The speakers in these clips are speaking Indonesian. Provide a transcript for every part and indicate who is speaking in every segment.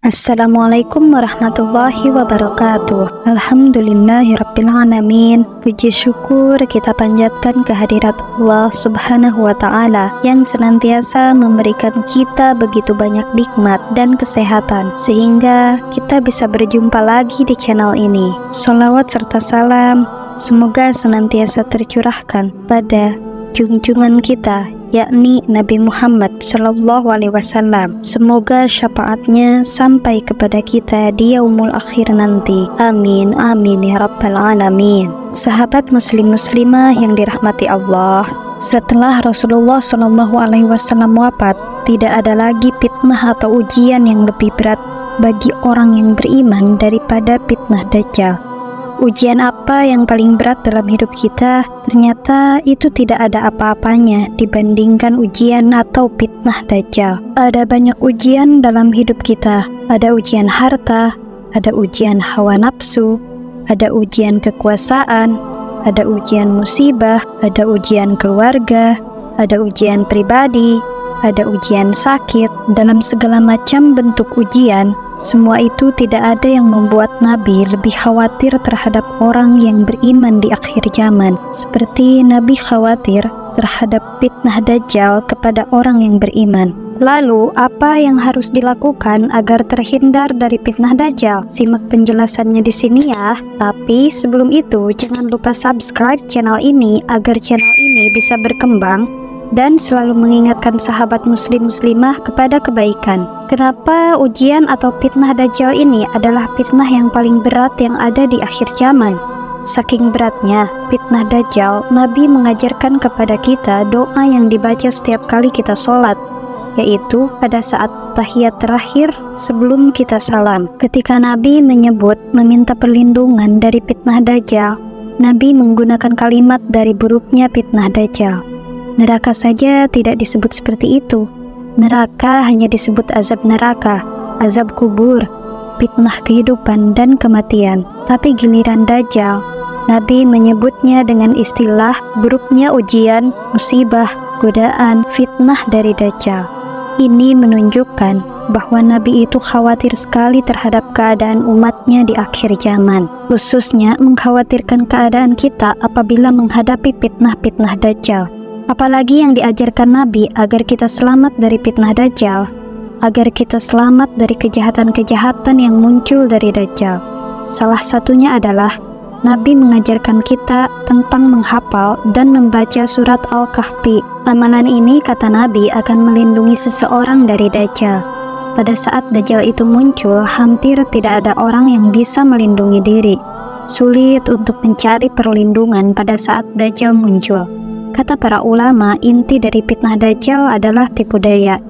Speaker 1: Assalamualaikum warahmatullahi wabarakatuh. Alhamdulillahirrabbilalamin. Puji syukur kita panjatkan kehadirat Allah subhanahu wa ta'ala yang senantiasa memberikan kita begitu banyak nikmat dan kesehatan sehingga kita bisa berjumpa lagi di channel ini. Sholawat serta salam semoga senantiasa tercurahkan pada junjungan kita, yakni Nabi Muhammad Shallallahu Alaihi Wasallam. Semoga syafaatnya sampai kepada kita di yaumul akhir nanti. Amin, amin ya rabbal alamin. Sahabat muslim muslimah yang dirahmati Allah, setelah Rasulullah Shallallahu Alaihi Wasallam wafat, tidak ada lagi fitnah atau ujian yang lebih berat bagi orang yang beriman daripada fitnah Dajjal. Ujian apa yang paling berat dalam hidup kita? Ternyata itu tidak ada apa-apanya dibandingkan ujian atau fitnah Dajjal. Ada banyak ujian dalam hidup kita. Ada ujian harta, ada ujian hawa nafsu, ada ujian kekuasaan, ada ujian musibah, ada ujian keluarga, ada ujian pribadi, ada ujian sakit. Dalam segala macam bentuk ujian, semua itu tidak ada yang membuat Nabi lebih khawatir terhadap orang yang beriman di akhir zaman, seperti Nabi khawatir terhadap fitnah Dajjal kepada orang yang beriman. Lalu, apa yang harus dilakukan agar terhindar dari fitnah Dajjal? Simak penjelasannya di sini ya. Tapi sebelum itu, jangan lupa subscribe channel ini agar channel ini bisa berkembang dan selalu mengingatkan sahabat muslim-muslimah kepada kebaikan. Kenapa ujian atau fitnah Dajjal ini adalah fitnah yang paling berat yang ada di akhir zaman? Saking beratnya fitnah Dajjal, Nabi mengajarkan kepada kita doa yang dibaca setiap kali kita sholat, yaitu pada saat tahiyat terakhir sebelum kita salam. Ketika Nabi meminta perlindungan dari fitnah Dajjal, Nabi menggunakan kalimat dari buruknya fitnah Dajjal. Neraka saja tidak disebut seperti itu. Neraka hanya disebut azab neraka, azab kubur, fitnah kehidupan dan kematian. Tapi giliran Dajjal, Nabi menyebutnya dengan istilah buruknya ujian, musibah, godaan, fitnah dari Dajjal. Ini menunjukkan bahwa Nabi itu khawatir sekali terhadap keadaan umatnya di akhir zaman, khususnya mengkhawatirkan keadaan kita apabila menghadapi fitnah-fitnah Dajjal. Apalagi yang diajarkan Nabi agar kita selamat dari fitnah Dajjal, agar kita selamat dari kejahatan-kejahatan yang muncul dari Dajjal. Salah satunya adalah Nabi mengajarkan kita tentang menghafal dan membaca surat Al-Kahfi. Amalan ini, kata Nabi, akan melindungi seseorang dari Dajjal. Pada saat Dajjal itu muncul, hampir tidak ada orang yang bisa melindungi diri. Sulit untuk mencari perlindungan pada saat Dajjal muncul. Kata para ulama, inti dari fitnah Dajjal adalah tipu daya.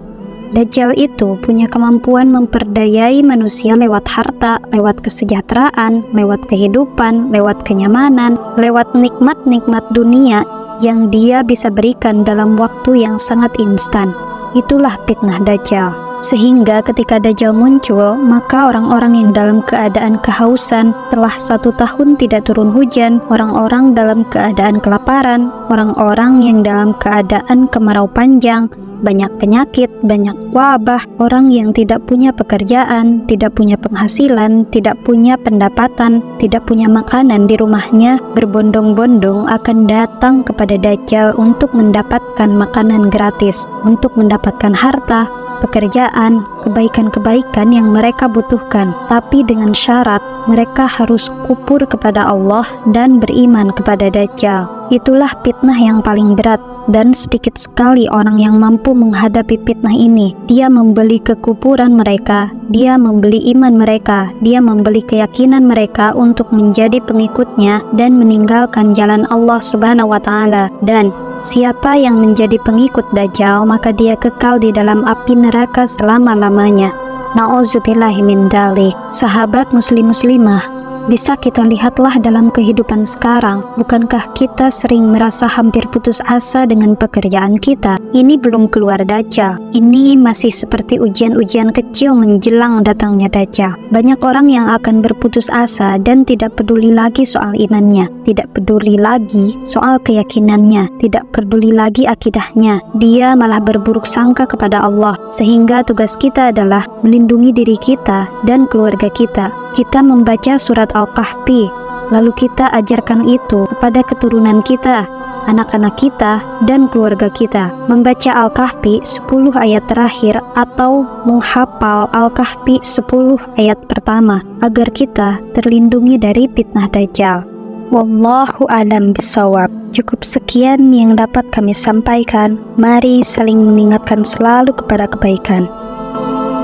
Speaker 1: Dajjal itu punya kemampuan memperdayai manusia lewat harta, lewat kesejahteraan, lewat kehidupan, lewat kenyamanan, lewat nikmat-nikmat dunia yang dia bisa berikan dalam waktu yang sangat instan. Itulah fitnah Dajjal. Sehingga ketika Dajjal muncul, maka orang-orang yang dalam keadaan kehausan setelah 1 tahun tidak turun hujan, orang-orang dalam keadaan kelaparan, orang-orang yang dalam keadaan kemarau panjang, banyak penyakit, banyak wabah, orang yang tidak punya pekerjaan, tidak punya penghasilan, tidak punya pendapatan, tidak punya makanan di rumahnya, berbondong-bondong akan datang kepada Dajjal untuk mendapatkan makanan gratis, untuk mendapatkan harta, pekerjaan, kebaikan-kebaikan yang mereka butuhkan, tapi dengan syarat mereka harus kufur kepada Allah dan beriman kepada Dajjal. Itulah fitnah yang paling berat, dan sedikit sekali orang yang mampu menghadapi fitnah ini. Dia membeli kekufuran mereka, dia membeli iman mereka, dia membeli keyakinan mereka untuk menjadi pengikutnya dan meninggalkan jalan Allah Subhanahu wa Ta'ala. Dan siapa yang menjadi pengikut Dajjal, maka dia kekal di dalam api neraka selama-lamanya. Na'udzubillahi min dzalik. Sahabat muslim-muslimah, Bisa kita lihatlah dalam kehidupan sekarang, bukankah kita sering merasa hampir putus asa dengan pekerjaan kita? Ini belum keluar Dajjal. Ini masih seperti ujian-ujian kecil menjelang datangnya Dajjal. Banyak orang yang akan berputus asa dan tidak peduli lagi soal imannya, tidak peduli lagi soal keyakinannya, tidak peduli lagi akidahnya. Dia malah berburuk sangka kepada Allah, sehingga tugas kita adalah melindungi diri kita dan keluarga kita. Kita membaca surat Al-Kahfi, lalu kita ajarkan itu kepada keturunan kita, anak-anak kita, dan keluarga kita. Membaca Al-Kahfi 10 ayat terakhir atau menghafal Al-Kahfi 10 ayat pertama agar kita terlindungi dari fitnah Dajjal. Wallahu a'lam bishawab. Cukup sekian yang dapat kami sampaikan. Mari saling mengingatkan selalu kepada kebaikan.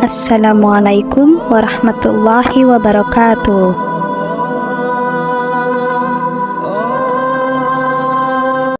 Speaker 1: Assalamualaikum warahmatullahi wabarakatuh.